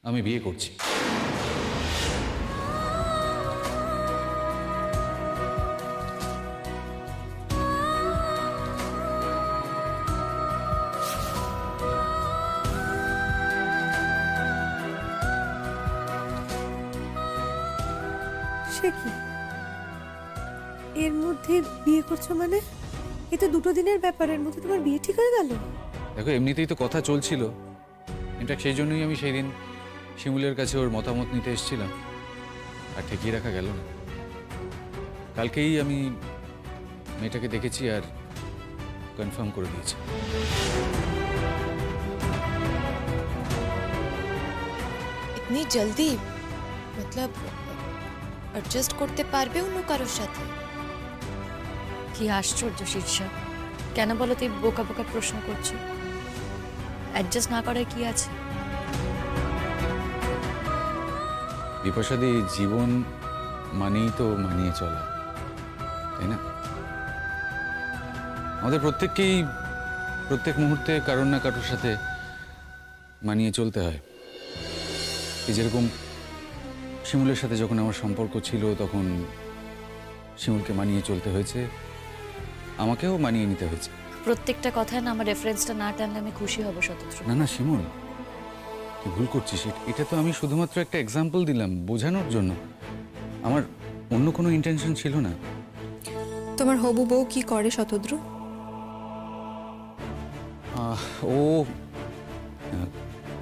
আমি বিয়ে করছি। সে কি এর মধ্যে বিয়ে করছো মানে? এ তো দুটো দিনের ব্যাপার, এর মধ্যে তোমার বিয়ে ঠিক হয়ে গেল? দেখো, এমনিতেই তো কথা চলছিল। ইনফ্যাক্ট সেই জন্যই আমি সেই দিন শিমুলের কাছে ওর মতামত নিতে এসেছিলাম, আর ঠেকিয়ে রাখা গেল না। কালকেই আমি মেয়েটাকে দেখেছি আর কনফার্ম করে দিয়েছি। इतनी जल्दी मतलब অ্যাডজাস্ট করতে পারবে অন্য কারোর সাথে? কি আশ্চর্য শীর্ষা, কেন বলো তুই বোকা বোকা প্রশ্ন করছো? অ্যাডজাস্ট না করার কি আছে? বিপাশাদি, জীবন মানেই তো মানিয়ে চলা, তাই না? আমাদের প্রত্যেককেই প্রত্যেক মুহূর্তে কারোর না কারোর সাথে মানিয়ে চলতে হয়। এই যেরকম শিমুলের সাথে যখন আমার সম্পর্ক ছিল, তখন শিমুলকে মানিয়ে চলতে হয়েছে, আমাকেও মানিয়ে নিতে হয়েছে। প্রত্যেকটা কথায় না আমার রেফারেন্সটা না টানলে আমি খুশি হব শতদ্রু। না না শিমুল, তুই ভুল করছিস। এটা তো আমি শুধুমাত্র একটা এক্সাম্পল দিলাম বোঝানোর জন্য, আমার অন্য কোনো ইন্টেনশন ছিল না। তোমার হবু বউ কি করে শতদ্রু? ও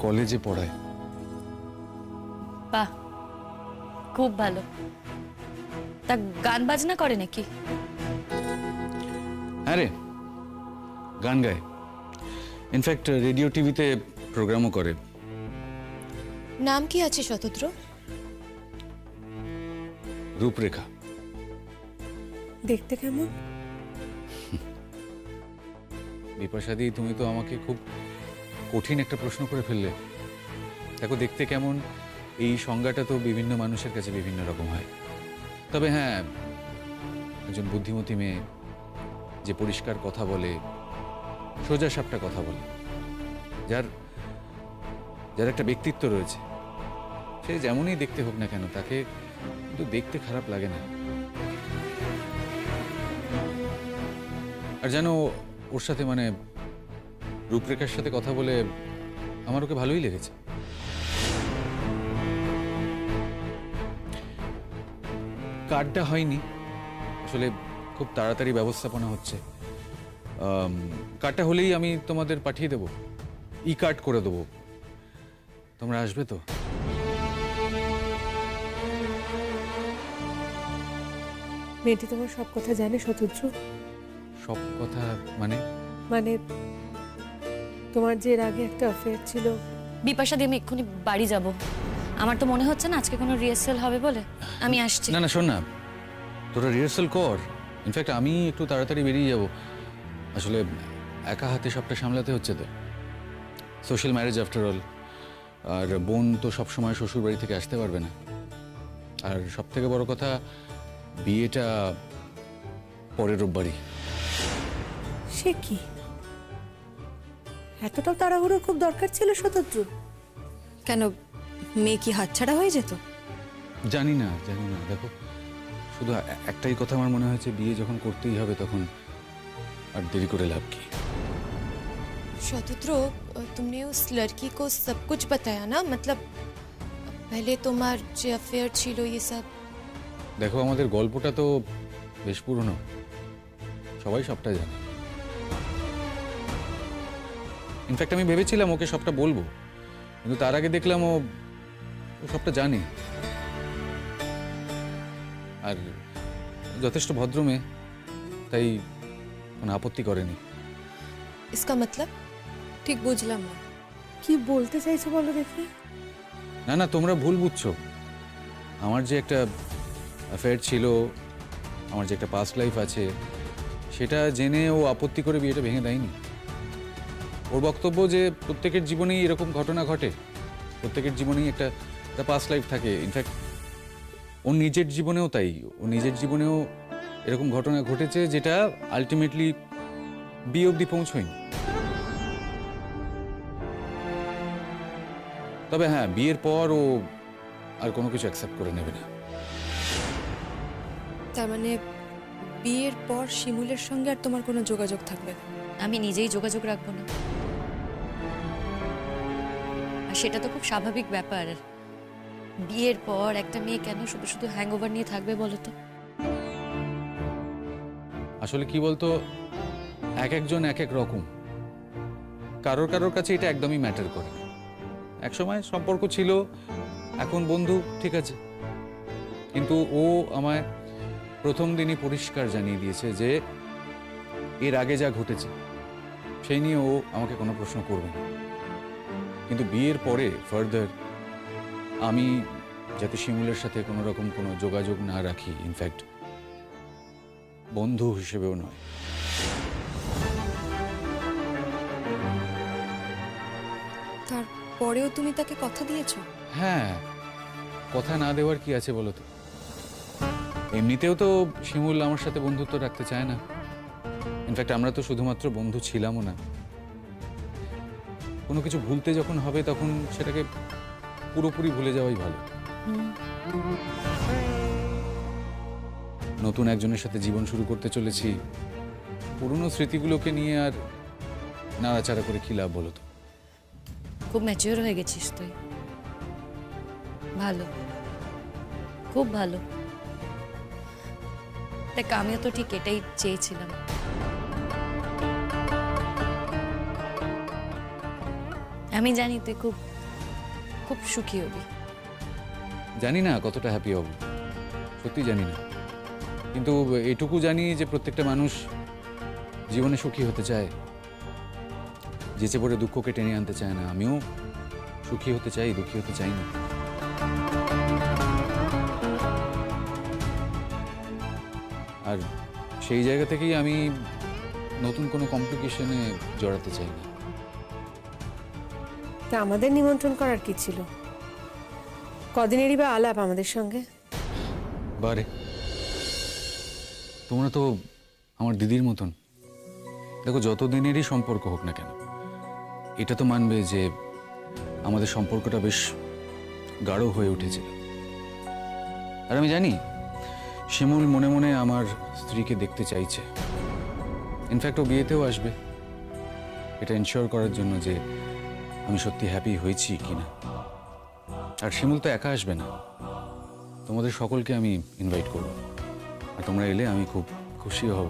কলেজে পড়ায়। বাহ, খুব ভালো। তা গান বাজনা করে নাকি? হ্যাঁ রে, গান গায়। ইনফ্যাক্ট রেডিও টিভিতে প্রোগ্রামও করে। নাম কি আছে শতদ্র? রূপরেখা। দেখতে কেমন? বিপাশাদি, তুমি তো আমাকে খুব কঠিন একটা প্রশ্ন করে ফেললে। দেখো, দেখতে কেমন এই সংজ্ঞাটা তো বিভিন্ন মানুষের কাছে বিভিন্ন রকম হয়। তবে হ্যাঁ, একজন বুদ্ধিমতী মেয়ে যে পরিষ্কার কথা বলে, সোজা সাপটা কথা বলে, যার যার একটা ব্যক্তিত্ব রয়েছে, সে যেমনই দেখতে হোক না কেন, তাকে কিন্তু দেখতে খারাপ লাগে না। আর জানো, ওর সাথে মানে রূপরেখার সাথে কথা বলে আমার ওকে ভালোই লেগেছে। কার্ডটা হয়নি, আসলে খুব তাড়াতাড়ি ব্যবস্থাপনা হচ্ছে। কার্ডটা হলেই আমি তোমাদের পাঠিয়ে দেবো, ই কার্ড করে দেবো। তোমরা আসবে তো? মেয়েটি তোমার সব কথা জানে শতদ্রু? সব কথা মানে? মানে তোমার যে এর আগে একটা অ্যাফেয়ার ছিল। বিপাশা দিয়ে আমি এক্ষুনি বাড়ি যাব। আমার তো মনে হচ্ছে না আজকে কোনো রিহার্সাল হবে বলে। আমি আসছি। না না, শোন না, তোরা রিহার্সাল কর। ইনফ্যাক্ট আমি একটু তাড়াতাড়ি বেরিয়ে যাব। আসলে একা হাতে সবটা সামলাতে হচ্ছে তো। Social marriage after all. আর বোন তো সবসময় শ্বশুর বাড়ি থেকে আসতে পারবে না। আর সব থেকে বড় কথা, বিয়েটা পরের রোববারই। সে কি, এতটাও তাড়াহুড়োর খুব দরকার ছিল শতদ্রু? কেন, মেয়ে কি হাতছাড়া হয়ে যেত? জানি না জানি না, দেখো, শুধু একটাই কথা আমার মনে হয়েছে, বিয়ে যখন করতেই হবে তখন আর দেরি করে লাভ কি। शतद्रु, तुमने उस लड़की को सब कुछ बताया ना? मतलब पहले तुम्हार जो अफेयर छिलो ये सब। দেখো, আমাদের গল্পটা তো বেশ পুরনো, সবাই সবটা জানে। ইনফ্যাক্ট আমি ভেবেছিলাম ওকে সবটা বলবো, কিন্তু তার আগে দেখলাম ও সবটা জানে। আর যথেষ্ট ভদ্র মেয়ে, তাই কোনো আপত্তি করেনি। इसका मतलब? ঠিক বুঝলাম না। কি বলতে চাইছো বলো দেখি? না না, তোমরা ভুল বুঝছো। আমার যে একটা অ্যাফেয়ার ছিল, আমার যে একটা পাস্ট লাইফ আছে, সেটা জেনে ও আপত্তি করে বিয়েটা ভেঙে দেয়নি। ওর বক্তব্য যে প্রত্যেকের জীবনেই এরকম ঘটনা ঘটে, প্রত্যেকের জীবনেই একটা পাস্ট লাইফ থাকে। ইনফ্যাক্ট ওর নিজের জীবনেও তাই, ও নিজের জীবনেও এরকম ঘটনা ঘটেছে যেটা আলটিমেটলি বিয়ে অবধি পৌঁছয়নি। তবে হ্যাঁ, বিয়ের পর ও আর কোনো কিছু অ্যাকসেপ্ট করে নেবে না। তার মানে বিয়ের পর শিমুলের সঙ্গে আর তোমার কোনো যোগাযোগ থাকবে না? আমি নিজেই যোগাযোগ রাখবো না? আর সেটা তো খুব স্বাভাবিক ব্যাপার। বিয়ের পর একটা মেয়ে কেন শুধু শুধু হ্যাংওভার নিয়ে থাকবে বলো তো? আসলে কি বলতো, এক একজন এক এক রকম। কারোর কারোর কাছে এটা একদমই ম্যাটার করে। এক সময় সম্পর্ক ছিল, এখন বন্ধু, ঠিক আছে। কিন্তু ও আমায় প্রথম দিনই পরিষ্কার জানিয়ে দিয়েছে যে এর আগে যা ঘটেছে সেই নিয়ে ও আমাকে কোনো প্রশ্ন করবে না। কিন্তু বিয়ের পরে ফার্দার আমি যাতে শিমুলের সাথে কোনো রকম কোনো যোগাযোগ না রাখি, ইনফ্যাক্ট বন্ধু হিসেবেও নয়। তারপরেও তুমি তাকে কথা দিয়েছো? হ্যাঁ, কথা না দেওয়ার কি আছে বলো তো? এমনিতেও তো শিমুল আমার সাথে বন্ধুত্ব রাখতে চায় না। ইনফ্যাক্ট আমরা তো শুধুমাত্র বন্ধু ছিলামও না। কোনো কিছু ভুলতে যখন হবে তখন সেটাকে পুরোপুরি ভুলে যাওয়াই ভালো। নতুন একজনের সাথে জীবন শুরু করতে চলেছি, পুরনো স্মৃতিগুলোকে নিয়ে আর নাড়াচাড়া করে কি লাভ বলো তো? খুব ম্যাচিওর হয়ে গেছিস তুই। ভালো, খুব ভালো। দেখ, আমিও তো ঠিক এটাই চেয়েছিলাম। আমি জানি তুই খুব খুব সুখী হবি। জানি না কতটা হ্যাপি হব, সত্যি জানি না। কিন্তু এটুকু জানি যে প্রত্যেকটা মানুষ জীবনে সুখী হতে চায়, যেচে পড়ে দুঃখকে টেনে আনতে চায় না। আমিও সুখী হতে চাই, দুঃখী হতে চাই না। আর সেই জায়গা থেকেই আমি নতুন কোনো কমপ্লিকেশনে জড়াতে চাই না। তা আমাদের নিমন্ত্রণ করার কি ছিল? কদিনেরই বা আলাপ আমাদের সঙ্গে। বারে, তোমরা তো আমার দিদির মতন। দেখো, যত দিনেরই সম্পর্ক হোক না কেন, এটা তো মানবে যে আমাদের সম্পর্কটা বেশ গাঢ় হয়ে উঠেছিল। আর আমি জানি শিমুল মনে মনে আমার স্ত্রীকে দেখতে চাইছে। ইনফ্যাক্ট ও বিয়েতেও আসবে, এটা এনশিওর করার জন্য যে আমি সত্যি হ্যাপি হয়েছি কিনা। আর শিমুল তো একা আসবে না, তোমাদের সকলকে আমি ইনভাইট করব। আর তোমরা এলে আমি খুব খুশি হব।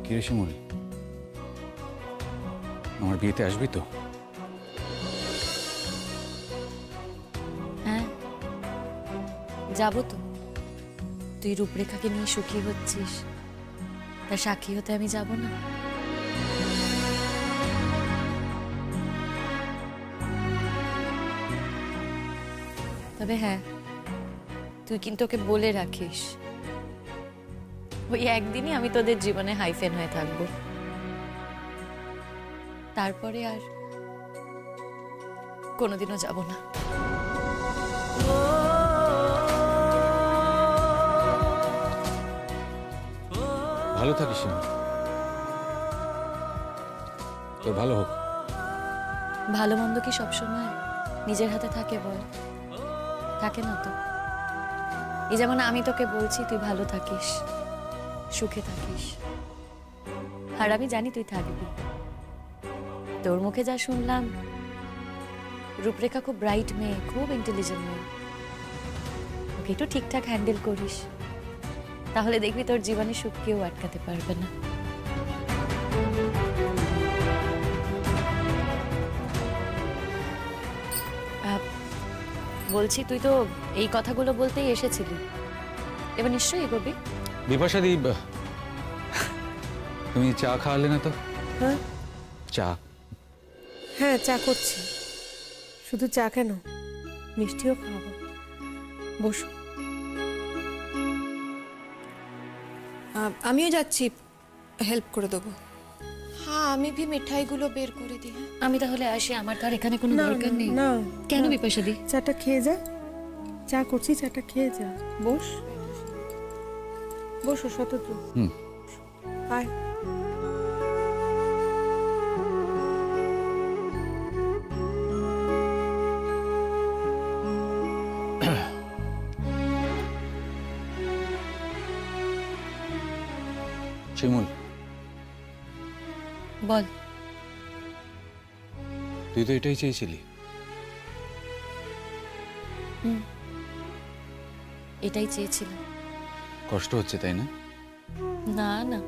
কিরে শিমুল, আমার বিয়েতে আসবি তো? হ্যাঁ, যাবো তো। তুই রূপরেখাকে নিয়ে সুখী হচ্ছিস, তার সাক্ষী হতে আমি যাব না? তবে হ্যাঁ, তুই কিন্তু ওকে বলে রাখিস, ওই একদিনই আমি তোদের জীবনে হাইফেন হয়ে থাকবো। তারপরে আর কোনোদিনও যাব না। ভালো থাকিস শিমুল, তোর ভালো হোক। ভালো মন্দ কি সবসময় নিজের হাতে থাকে বল? থাকে না তো। এই যেমন আমি তোকে বলছি তুই ভালো থাকিস, সুখে থাকিস, আর আমি জানি তুই থাকবি। তোর মুখে যা শুনলাম, রূপরেখা খুব ব্রাইট মেয়ে, খুব ইন্টেলিজেন্ট মেয়ে। ওকে একটু ঠিকঠাক হ্যান্ডেল করিস, তাহলে দেখবি তোর জীবনে সুখ কেউ আটকাতে পারবে না। বলছি, তুই তো এই কথাগুলো বলতেই এসেছিলি, এবার নিশ্চয়ই এগোবি। বিপাশাদি, তুমি চা খাওয়ালে না তো? হ্যাঁ চা? হ্যাঁ, চা করছি। শুধু চা কেন, মিষ্টিও খাওয়াবো। বসো। আমিও যাচ্ছি, হেল্প করে দেবো। হ্যাঁ, আমি भी মিঠাইগুলো বের করে দিই। হ্যাঁ, আমি তাহলে আসি, আমার তো আর এখানে কোনো না, দরকার নেই। না, কেন না। বিপাশাদি? চাটা খেয়ে যা। চা করছি, চাটা খেয়ে যা। বস, বসো শতদ্রু। হুম। আয়। শিমুল, বল। তুই তো এটাই চেয়েছিলি। এটাই চেয়েছিলাম। কষ্ট হচ্ছে তাই না? না না,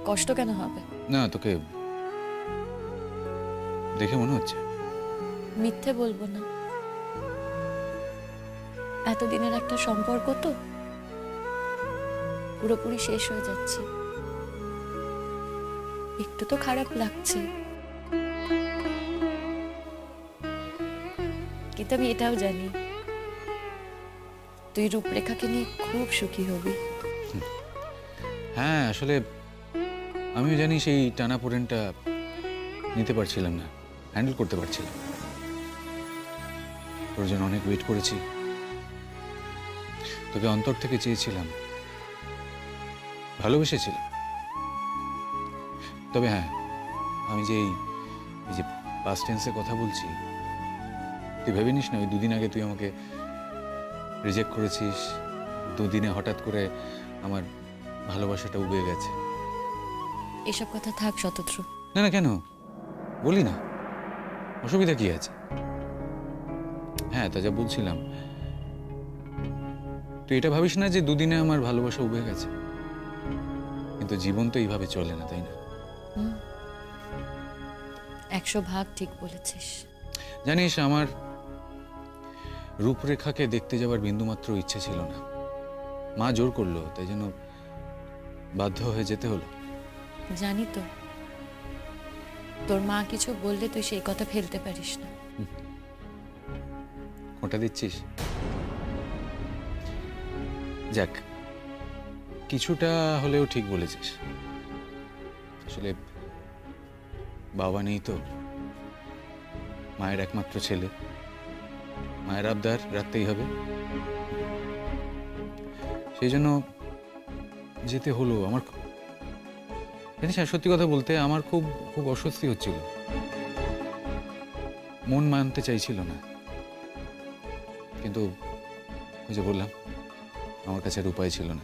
কষ্ট কেন হবে? না, তোকে দেখে মনে হচ্ছে। মিথ্যে বলবো না, এতদিনের একটা সম্পর্ক তো পুরোপুরি শেষ হয়ে যাচ্ছে। একটু তো খারাপ লাগছে, কিন্তু আমি এটাও জানি তুই রূপরেখাকে নিয়ে খুব সুখী হবি। হ্যাঁ, আসলে আমিও জানি সেই টানাপোড়েনটা নিতে পারছিলাম না, হ্যান্ডেল করতে পারছিলাম না। তোর জন্য অনেক ওয়েট করেছি, তোকে অন্তর থেকে চেয়েছিলাম, ভালোবেসেছিলাম। তবে হ্যাঁ, আমি যে এই যে পাস্ট টেন্সে কথা বলছি, তুই ভেবে নিস না ওই দুদিন আগে তুই আমাকে রিজেক্ট করেছিস, দুদিনে হঠাৎ করে আমার ভালোবাসাটা উবে গেছে। এসব কথা থাক শতদ্রু। না না, কেন বলি না, অসুবিধা কি আছে? হ্যাঁ, তা যা বলছিলাম, তুই এটা ভাবিস না যে দুদিনে আমার ভালোবাসা উবে গেছে, কিন্তু জীবন তো এইভাবে চলে না, তাই না? 100 ভাগ ঠিক বলেছিস। জানিস, আমার রূপরেখাকে দেখতে যাওয়ার বিন্দুমাত্র ইচ্ছে ছিল না, মা জোর করলো, তাই জন্য বাধ্য হয়ে যেতে হলো। জানি তো, তোর মা কিছু বললে তুই সেই কথা ফেলতে পারিস না। ওটা দিচ্ছিস? যাক, কিছুটা হলেও ঠিক বলেছিস। আসলে বাবা নেই তো, মায়ের একমাত্র ছেলে, মায়ের আবদার রাখতেই হবে, সেই জন্য যেতে হলো। আমার জানিস, সত্যি কথা বলতে আমার খুব খুব অস্বস্তি হচ্ছিল, মন মানতে চাইছিল না, কিন্তু ওই যে বললাম, আমার কাছে আর উপায় ছিল না।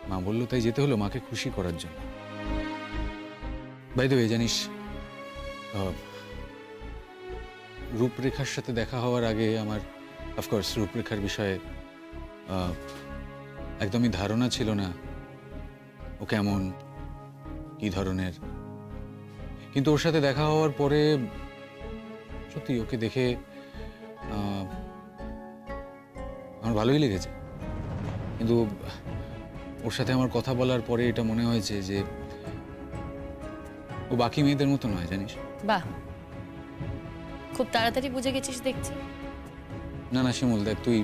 মা বললো তাই যেতে হলো, মাকে খুশি করার জন্য। বাই দ্য ওয়ে, জানিস, রূপরেখার সাথে দেখা হওয়ার আগে আমার অফকোর্স রূপরেখার বিষয়ে একদমই ধারণা ছিল না, ও কেমন, কি ধরনের। কিন্তু ওর সাথে দেখা হওয়ার পরে সত্যি ওকে দেখে আমার ভালোই লেগেছে। কিন্তু ওর সাথে আমার কথা বলার পরে এটা মনে হয়েছে যে ও বাকি মেয়েদের মতো নয়, জানিস। বাহ, খুব তাড়াতাড়ি বুঝে গেছিস দেখছি। না না শিমুল, দেখ, তুই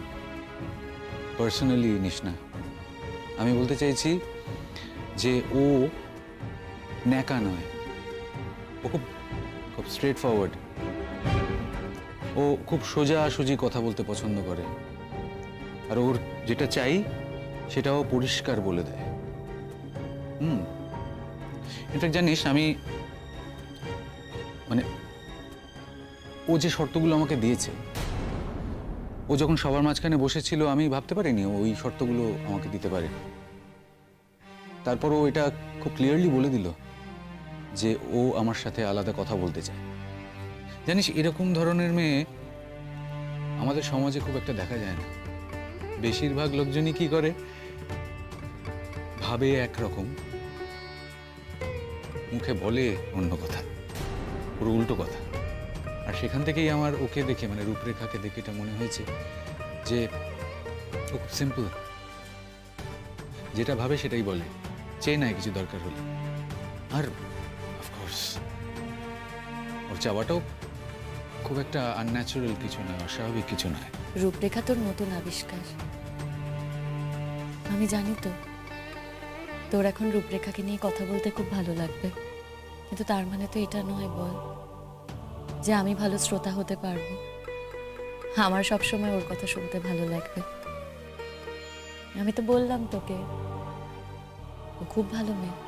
পার্সোনালি নিস না। আমি বলতে চাইছি যে ও ন্যাকা নয়, ও খুব খুব স্ট্রেট ফরওয়ার্ড, ও খুব সোজাসুজি কথা বলতে পছন্দ করে, আর ওর যেটা চাই সেটাও পরিষ্কার বলে দেয়। ইনফ্যাক্ট জানিস, আমি মানে ও যে শর্তগুলো আমাকে দিয়েছে, ও যখন সবার মাঝখানে বসেছিল, আমি ভাবতে পারিনি ও ওই শর্তগুলো আমাকে দিতে পারে। তারপর ও এটা খুব ক্লিয়ারলি বলে দিল যে ও আমার সাথে আলাদা কথা বলতে চায়। জানিস, এরকম ধরনের মেয়ে আমাদের সমাজে খুব একটা দেখা যায় না। বেশিরভাগ লোকজনই কি করে, ভাবে একরকম, মুখে বলে অন্য কথা, পুরো উল্টো কথা। আর সেখান থেকেই আমার ওকে দেখে, মানে রূপরেখাকে দেখে এটা মনে হয়েছে যে ও খুব সিম্পল, যেটা ভাবে সেটাই বলে, চেয়ে নেয় কিছু দরকার হলে। আর অফকোর্স ওর চাওয়াটাও খুব একটা আনন্যাচারাল কিছু নয়, অস্বাভাবিক কিছু নয়। রূপরেখা তোর নতুন আবিষ্কার, আমি জানি তো তোর এখন রূপরেখাকে নিয়ে কথা বলতে খুব ভালো লাগবে, কিন্তু তার মানে তো এটা নয় বল যে আমি ভালো শ্রোতা হতে পারবো, আমার সবসময় ওর কথা শুনতে ভালো লাগবে। আমি তো বললাম তোকে, ও খুব ভালো মেয়ে,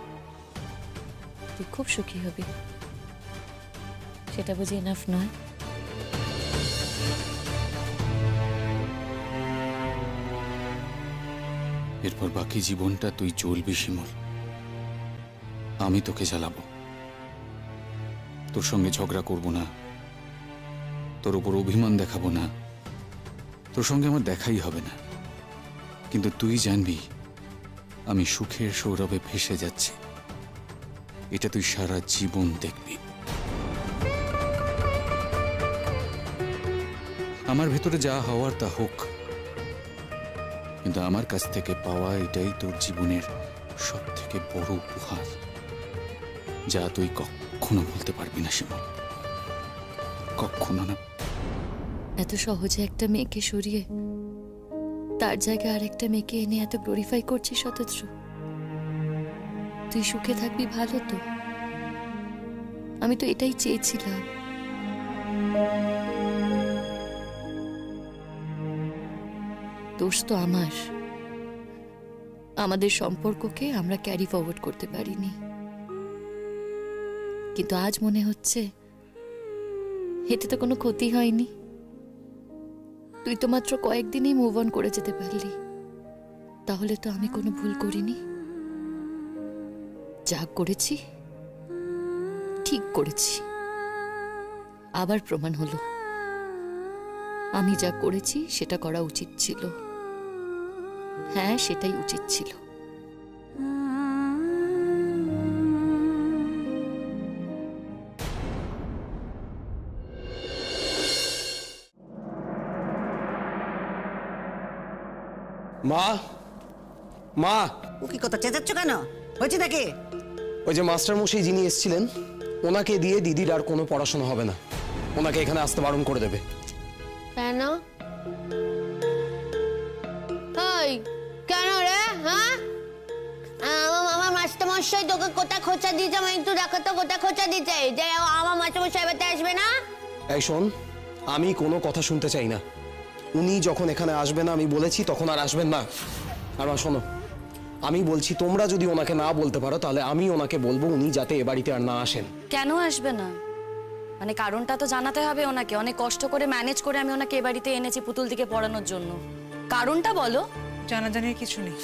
তুই খুব সুখী হবি, সেটা বুঝি এনাফ নয়? এরপর বাকি জীবনটা তুই চলবি শিমুল। আমি তোকে জ্বালাবো, তোর সঙ্গে ঝগড়া করব না, তোর উপর অভিমান দেখাবো না, তোর সঙ্গে আমার দেখাই হবে না। কিন্তু তুই জানবি আমি সুখের সৌরভে ভেসে যাচ্ছি, এটা তুই সারা জীবন দেখবি। আমার ভেতরে যা হওয়ার তা হোক, কিন্তু আমার কাছ থেকে পাওয়া এটাই তোর জীবনের সব থেকে বড় উপহার, যা তুই কখনো বলতে পারবি না শিমুল, কখনো না। এত সহজে একটা মেয়েকে সরিয়ে তার জায়গায় আরেকটা মেয়েকে এনে এত গ্লোরিফাই করছিস শতদ্রু। তুই সুখে থাকবি, ভালো তো। আমি তো এটাই চেয়েছিলাম। দোষ তো আমার, আমাদের সম্পর্ককে আমরা ক্যারি ফরওয়ার্ড করতে পারিনি। কিন্তু আজ মনে হচ্ছে এতে তো কোনো ক্ষতি হয়নি। তুই তো মাত্র কয়েকদিনেই মুভ অন করে যেতে পারলি, তাহলে তো আমি কোনো ভুল করিনি। যা করেছি ঠিক করেছি। আবার প্রমাণ হলো আমি যা করেছি সেটা করা উচিত ছিল। হ্যাঁ, সেটাই উচিত ছিল। মা, মা, ও কি কথা চেঁচাচ্ছ কেন? হয়েছে নাকি? ওই যে মাস্টার মশাই যিনি এসেছিলেন, ওনাকে দিয়ে দিদির আর কোনো পড়াশোনা হবে না। ওনাকে এখানে আসতে বারণ করে দেবে। কেন? ওই কেন রে? হ্যাঁ, আমার মাস্টারমশাই তোকে কোথা খোঁচা দিয়েছে? আমি একটু দেখো তো কোথা খোঁচা দিয়েছে, যে আমার মাস্টারমশাই এবারে আসবে না। এই শোন, আমি কোনো কথা শুনতে চাই না। উনি যখন এখানে আসবে না আমি বলেছি, তখন আর আসবেন না। আর মা শোনো, আমি বলছি তোমরা যদি ওনাকে না বলতে পারো তাহলে আমি ওনাকে বলবো উনি যাতে এ বাড়িতে আর না আসেন। কেন আসবে না? মানে কারণটা তো জানাতে হবে ওনাকে। অনেক কষ্ট করে ম্যানেজ করে আমি ওনাকে এ বাড়িতে এনেছি পুতুল দিকে পড়ানোর জন্য। কারণটা বলো। জানাজানির কিছু নেই,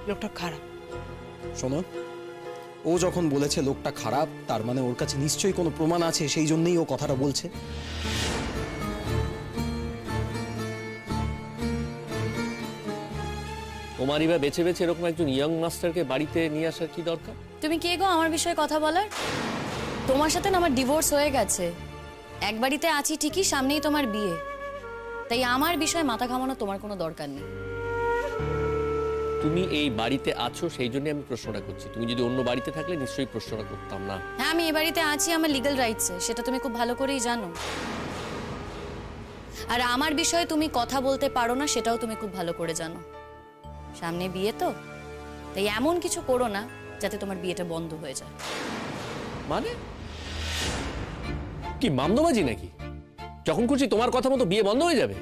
লোকটা খারাপ। শোনো, ও যখন বলেছে লোকটা খারাপ, তার মানে ওর কাছে নিশ্চয়ই কোনো প্রমাণ আছে, সেই জন্যই ও কথাটা বলছে। তোমারই বা বেছে বেছে এরকম একজন ইয়াং মাস্টারকে বাড়িতে নিয়ে আসার কি দরকার? তুমি কে গো আমার বিষয়ে কথা বলার? তোমার সাথে না আমার ডিভোর্স হয়ে গেছে। এক বাড়িতে আছি ঠিকই, সামনেই তোমার বিয়ে। তাই আমার বিষয়ে মাথা ঘামানো তোমার কোনো দরকার নেই। তুমি এই বাড়িতে আছো সেই জন্য আমি প্রশ্নটা করছি। তুমি যদি অন্য বাড়িতে থাকলে নিশ্চয়ই প্রশ্নটা করতাম না। হ্যাঁ, আমি এ বাড়িতে আছি আমার লিগ্যাল রাইটসে, সেটা তুমি খুব ভালো করেই জানো। আর আমার বিষয়ে তুমি কথা বলতে পারো না, সেটাও তুমি খুব ভালো করে জানো। সামনে বিয়ে তো, তাই এমন কিছু করো না যাতে তোমার বিয়েটা বন্ধ হয়ে যায়। মানে কি মামদোবাজি নাকি? যখন খুশি তোমার কথা মতো বিয়ে বন্ধ হয়ে যাবে?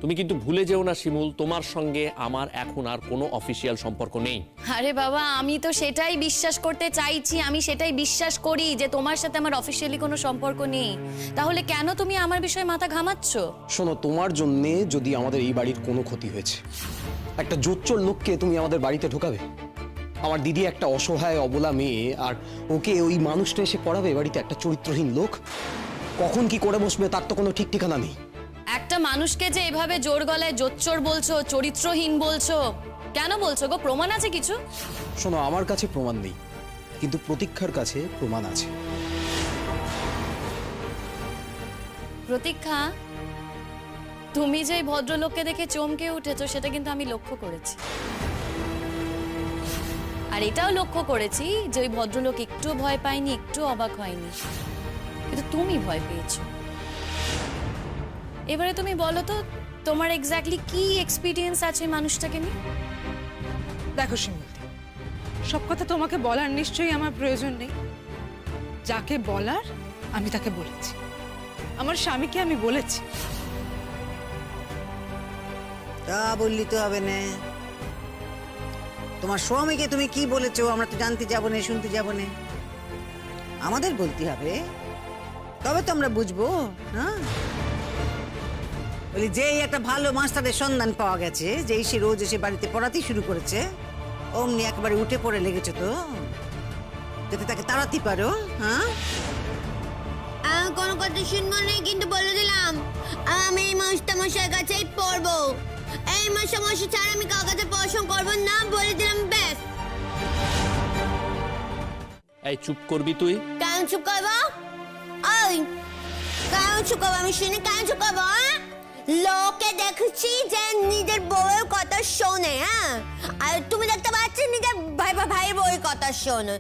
তুমি কিন্তু ভুলে যেও না শিমুল, তোমার সঙ্গে আমার এখন আর কোনো অফিসিয়াল সম্পর্ক নেই। আরে বাবা, আমি তো সেটাই বিশ্বাস করতে চাইছি। আমি সেটাই বিশ্বাস করি যে তোমার সাথে আমার অফিসিয়ালি কোনো সম্পর্ক নেই। তাহলে কেন তুমি আমার বিষয়ে মাথা ঘামাচ্ছ? শোনো, তোমার জন্যে যদি আমাদের এই বাড়ির কোনো ক্ষতি হয়েছে, একটা জোচ্চোর লোককে তুমি আমাদের বাড়িতে ঢোকাবে? আমার দিদি একটা অসহায় অবলা মেয়ে, আর ওকে ওই মানুষটা এসে পড়াবে বাড়িতে? একটা চরিত্রহীন লোক কখন কি করে বসবে তার তো কোনো ঠিক ঠিকানা নেই। একটা মানুষকে যে এভাবে জোর গলায় জোচ্চোর বলছো, চরিত্রহীন বলছো, কেন বলছো গো? প্রমাণ আছে কিছু? শোনো, আমার কাছে প্রমাণ নেই, কিন্তু প্রতীক্ষার কাছে প্রমাণ আছে। প্রতীক্ষা, তুমি যে ভদ্রলোককে দেখে চমকে উঠেছো সেটা কিন্তু আমি লক্ষ্য করেছি। আর এটাও লক্ষ্য করেছি যে ওই ভদ্রলোক একটু ভয় পায়নি, একটু অবাক হয়নি, কিন্তু তুমি ভয় পেয়েছো। এবারে তুমি বলো তো, তোমার এক্স্যাক্টলি কি এক্সপিরিয়েন্স আছে মানুষটাকে নিয়ে? দেখো শিমুলদি, সব কথা তোমাকে বলার নিশ্চয়ই আমার প্রয়োজন নেই। যাকে বলার আমি তাকে বলেছি, আমার স্বামীকে আমি বলেছি। তা বললি তো হবে না। তোমার স্বামীকে তুমি কি বলেছো আমরা তো জানতে যাবো না, শুনতে যাবো না। আমাদের বলতে হবে, তবে তো আমরা বুঝবো। হ্যাঁ, বলি যেই একটা ভালো মাস্টারের সন্ধান পাওয়া গেছে, যেই সে রোজ এসে বাড়িতে পড়াতেই শুরু করেছে, অমনি একবারে উঠে পড়ে লেগেছে তো, যাতে তাকে তাড়াতে পারো। হ্যাঁ, আমি কোনো কথা শুনবো না, কিন্তু বলে দিলাম আমি এই মাস্টারমশাইয়ের কাছেই পড়বো। এই মাস্টারমশাই ছাড়া আমি কার কাছে পড়াশোনা করবো না, বলে দিলাম ব্যাস। এই চুপ করবি তুই? কেন চুপ করবো? ওই কেন চুপ করবো? আমি শুনি কেন চুপ করবো? লোকে দেখছি যে নিজের বউয়ের কথা শোনে, হ্যাঁ, আর তুমি দেখতে পাচ্ছি নিজের ভাই বউয়ের কথা শোনো।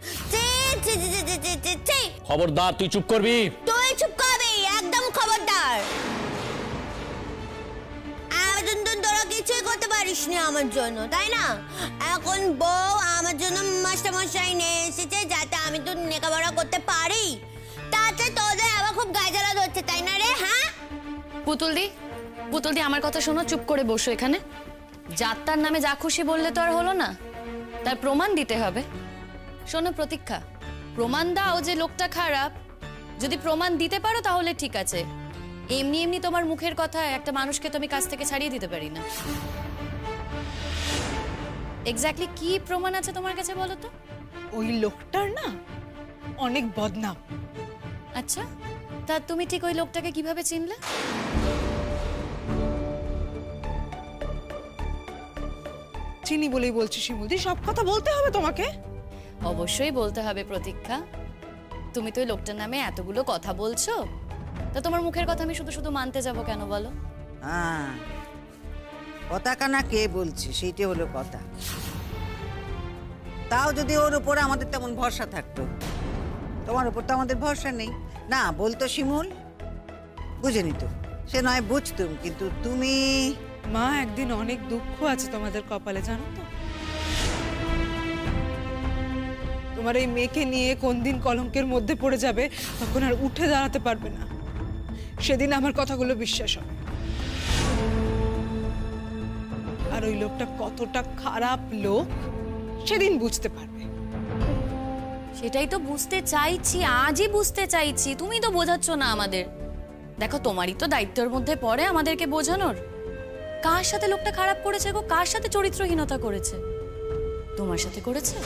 খবরদার, তুই চুপ করবি। তুই চুপ করবি, একদম খবরদার। এতদিন তো তোরা কিছুই করতে পারিস নি আমার জন্য, তাই না? এখন বউ আমার জন্য মাস্টারমশাই নিয়ে এসেছে যাতে আমি তো লেখাপড়া করতে পারি, তাতে তোদের আবার খুব গায়ে ধরছে, তাই না রে? হ্যাঁ, পুতুল দি আমার কথা শোনো, চুপ করে বসো এখানে। যাত্রার নামে যা খুশি বললে তো আর হলো না, তার প্রমাণ দিতে হবে। শোনো প্রতীক্ষা, প্রমাণ দাও যে লোকটা খারাপ। যদি প্রমাণ দিতে পারো তাহলে ঠিক আছে, এমনি এমনি তোমার মুখের কথায় একটা মানুষকে তুমি কাছ থেকে ছাড়িয়ে দিতে পারি না। এক্স্যাক্টলি কি প্রমাণ আছে তোমার কাছে বলো তো? ওই লোকটার না অনেক বদনাম। আচ্ছা, তা তুমি ঠিক ওই লোকটাকে কিভাবে চিনলে? চিনি বলেই বলছি শিমুলদি, সব কথা বলতে হবে তোমাকে? অবশ্যই বলতে হবে প্রতীক্ষা, তুমি তো ওই লোকটার নামে এতগুলো কথা বলছো, তা তোমার মুখের কথা আমি শুধু শুধু মানতে যাব কেন বলো? হ্যাঁ, কথা কানা কে বলছে সেইটা হলো কথা। তাও যদি ওর উপর আমাদের তেমন ভরসা থাকতো, তোমার উপর তো আমাদের ভরসা নেই। না বলতো শিমুল, বুঝে নিত, সে নয় বুঝতুম, কিন্তু তুমি। মা, একদিন অনেক দুঃখ আছে তোমাদের কপালে, জানো তো? তোমার এই মেয়েকে নিয়ে কোন দিন কলঙ্কের মধ্যে পড়ে যাবে, তখন আর উঠে দাঁড়াতে পারবে না। সেদিন আমার কথাগুলো বিশ্বাস হবে। আর ওই লোকটা কতটা খারাপ লোক সেদিন বুঝতে পারবে। সেটাই তো বুঝতে চাইছি, আজই বুঝতে চাইছি, তুমি তো বোঝাচ্ছ না আমাদের। দেখো, তোমারই তো দায়িত্বের মধ্যে পড়ে আমাদেরকে বোঝানোর। কার সাথে লোকটা খারাপ করেছে গো? কার সাথে চরিত্রহীনতা করেছে? তোমার সাথে করেছে?